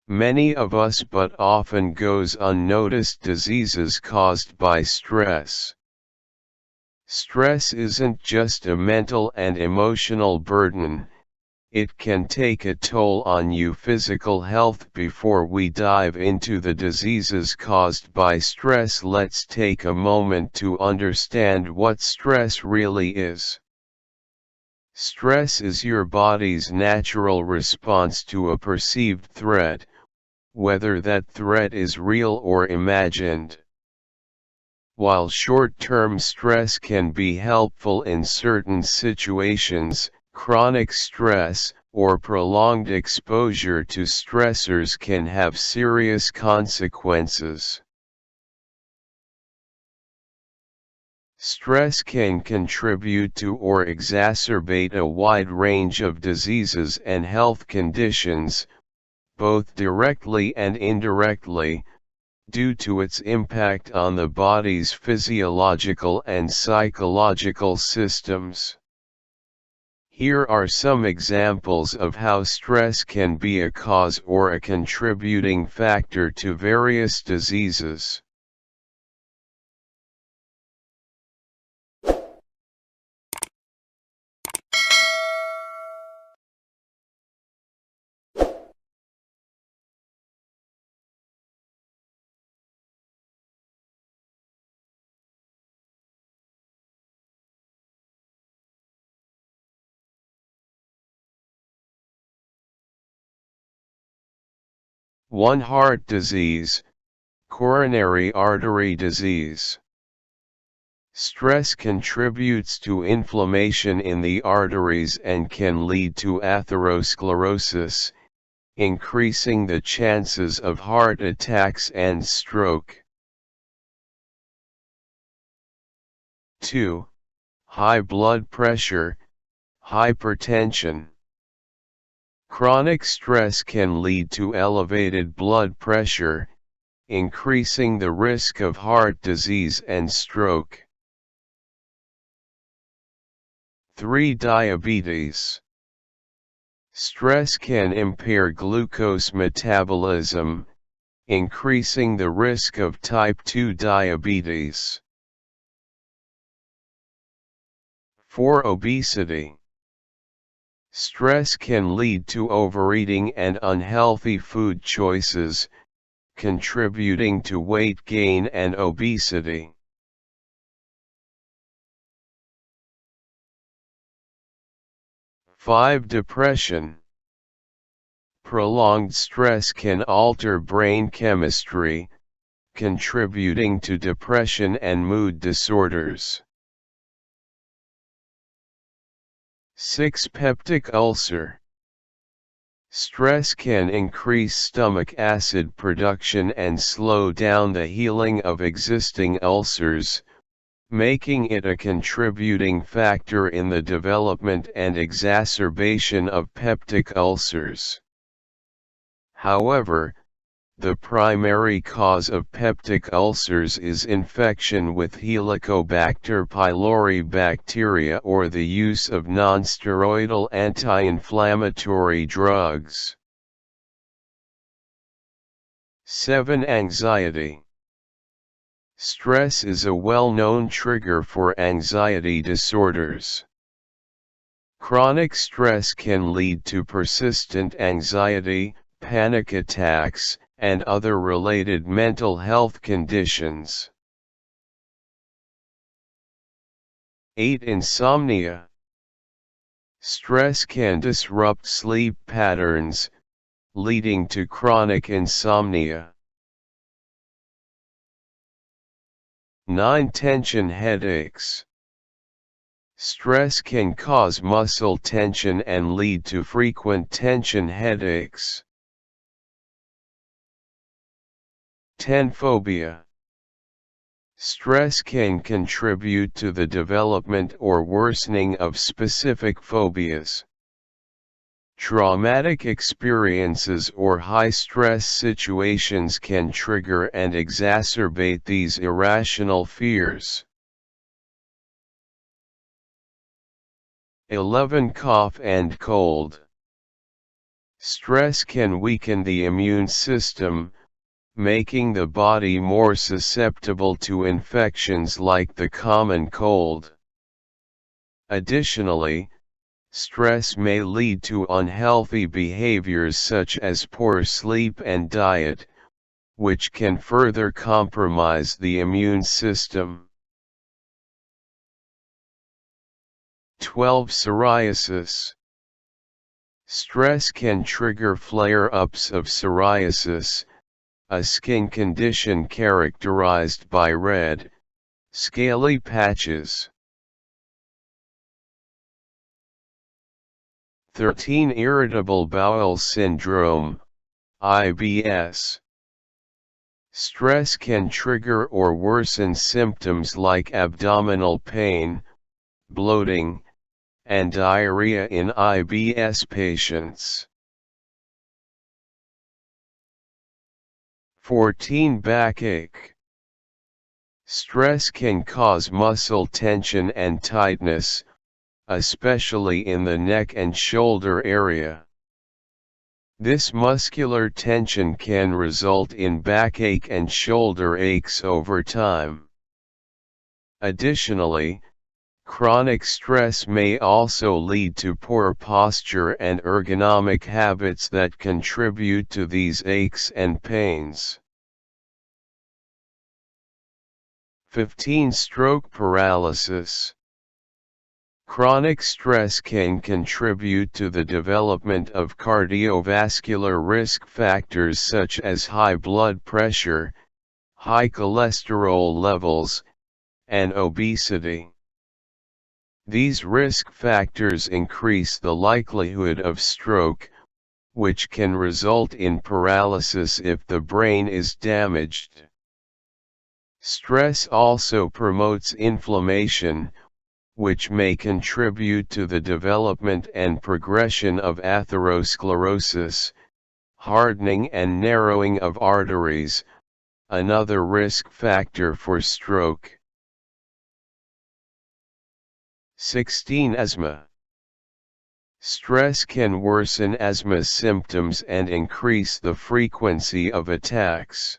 Many of us but often goes unnoticed diseases caused by stress. Stress isn't just a mental and emotional burden, it can take a toll on your physical health. Before we dive into the diseases caused by stress, let's take a moment to understand what stress really is. Stress is your body's natural response to a perceived threat, whether that threat is real or imagined. While short-term stress can be helpful in certain situations, chronic stress, or prolonged exposure to stressors can have serious consequences. Stress can contribute to or exacerbate a wide range of diseases and health conditions, both directly and indirectly, due to its impact on the body's physiological and psychological systems. Here are some examples of how stress can be a cause or a contributing factor to various diseases. One, heart disease, coronary artery disease. Stress contributes to inflammation in the arteries and can lead to atherosclerosis, increasing the chances of heart attacks and stroke. 2. High blood pressure, hypertension. Chronic stress can lead to elevated blood pressure, increasing the risk of heart disease and stroke. 3. Diabetes. Stress can impair glucose metabolism, increasing the risk of type 2 diabetes. 4. Obesity. Stress can lead to overeating and unhealthy food choices, contributing to weight gain and obesity. 5. Depression. Prolonged stress can alter brain chemistry, contributing to depression and mood disorders. 6. Peptic ulcer. Stress can increase stomach acid production and slow down the healing of existing ulcers, making it a contributing factor in the development and exacerbation of peptic ulcers. However, the primary cause of peptic ulcers is infection with Helicobacter pylori bacteria or the use of nonsteroidal anti-inflammatory drugs. 7. Anxiety. Stress is a well-known trigger for anxiety disorders. Chronic stress can lead to persistent anxiety, panic attacks, and other related mental health conditions. 8. Insomnia. Stress can disrupt sleep patterns, leading to chronic insomnia. 9. Tension headaches. Stress can cause muscle tension and lead to frequent tension headaches. 10. Phobia. Stress can contribute to the development or worsening of specific phobias. Traumatic experiences or high-stress situations can trigger and exacerbate these irrational fears. 11. Cough and cold. Stress can weaken the immune system, making the body more susceptible to infections like the common cold. Additionally, stress may lead to unhealthy behaviors such as poor sleep and diet, which can further compromise the immune system. 12. Psoriasis. Stress can trigger flare-ups of psoriasis, a skin condition characterized by red, scaly patches. 13. Irritable bowel syndrome, IBS. Stress can trigger or worsen symptoms like abdominal pain, bloating, and diarrhea in IBS patients. 14. Backache. Stress can cause muscle tension and tightness, especially in the neck and shoulder area. This muscular tension can result in backache and shoulder aches over time. Additionally, chronic stress may also lead to poor posture and ergonomic habits that contribute to these aches and pains. 15. Stroke paralysis. Chronic stress can contribute to the development of cardiovascular risk factors such as high blood pressure, high cholesterol levels, and obesity. These risk factors increase the likelihood of stroke, which can result in paralysis if the brain is damaged. Stress also promotes inflammation, which may contribute to the development and progression of atherosclerosis, hardening and narrowing of arteries, another risk factor for stroke. 16. Asthma. Stress can worsen asthma symptoms and increase the frequency of attacks.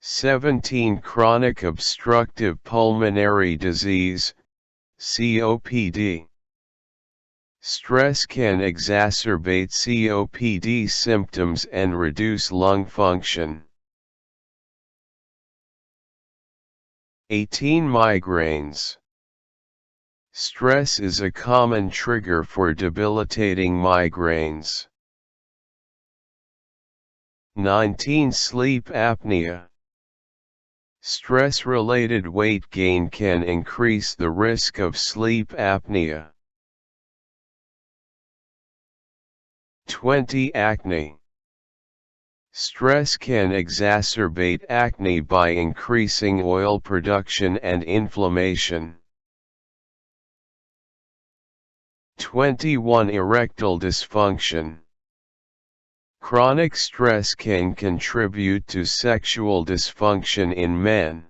17. Chronic obstructive pulmonary disease, COPD. Stress can exacerbate COPD symptoms and reduce lung function. 18. Migraines. Stress is a common trigger for debilitating migraines. 19. Sleep apnea. Stress-related weight gain can increase the risk of sleep apnea. 20. Acne. Stress can exacerbate acne by increasing oil production and inflammation. 21. Erectile dysfunction. Chronic stress can contribute to sexual dysfunction in men.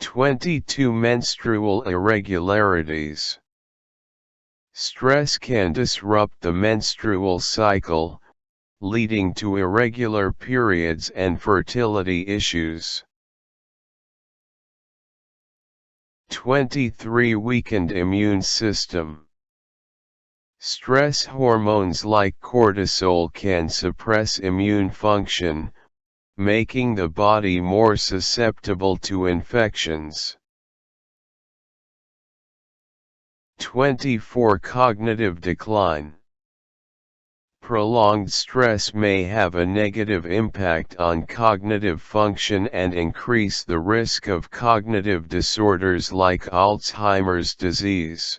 22. Menstrual irregularities. Stress can disrupt the menstrual cycle, leading to irregular periods and fertility issues. 23. Weakened immune system. Stress hormones like cortisol can suppress immune function, making the body more susceptible to infections. 24. Cognitive decline. Prolonged stress may have a negative impact on cognitive function and increase the risk of cognitive disorders like Alzheimer's disease.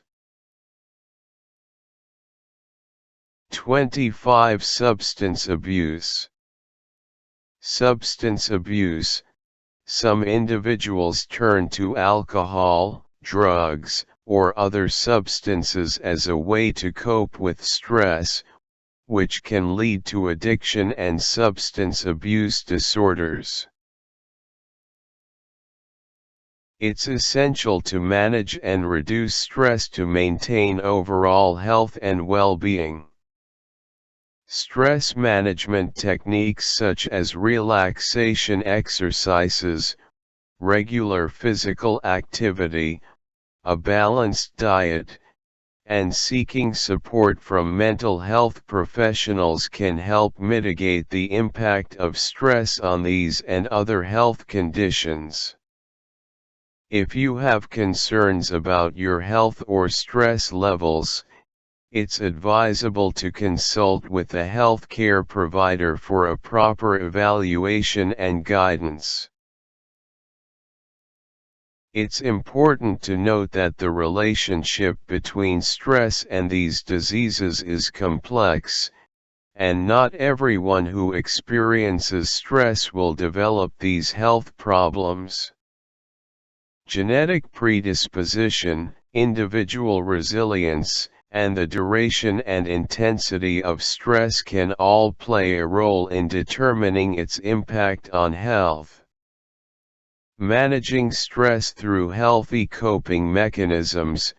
25. Substance abuse. Substance abuse. Some individuals turn to alcohol, drugs, or other substances as a way to cope with stress, which can lead to addiction and substance abuse disorders. It's essential to manage and reduce stress to maintain overall health and well-being. Stress management techniques such as relaxation exercises, regular physical activity, a balanced diet, and seeking support from mental health professionals can help mitigate the impact of stress on these and other health conditions. If you have concerns about your health or stress levels, it's advisable to consult with a healthcare provider for a proper evaluation and guidance. It's important to note that the relationship between stress and these diseases is complex, and not everyone who experiences stress will develop these health problems. Genetic predisposition, individual resilience, and the duration and intensity of stress can all play a role in determining its impact on health. Managing stress through healthy coping mechanisms,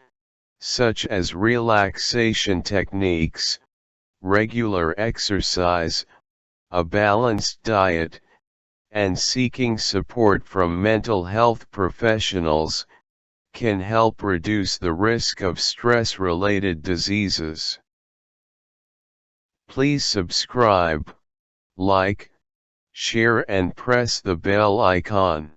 such as relaxation techniques, regular exercise, a balanced diet, and seeking support from mental health professionals, can help reduce the risk of stress-related diseases. Please subscribe, like, share and press the bell icon.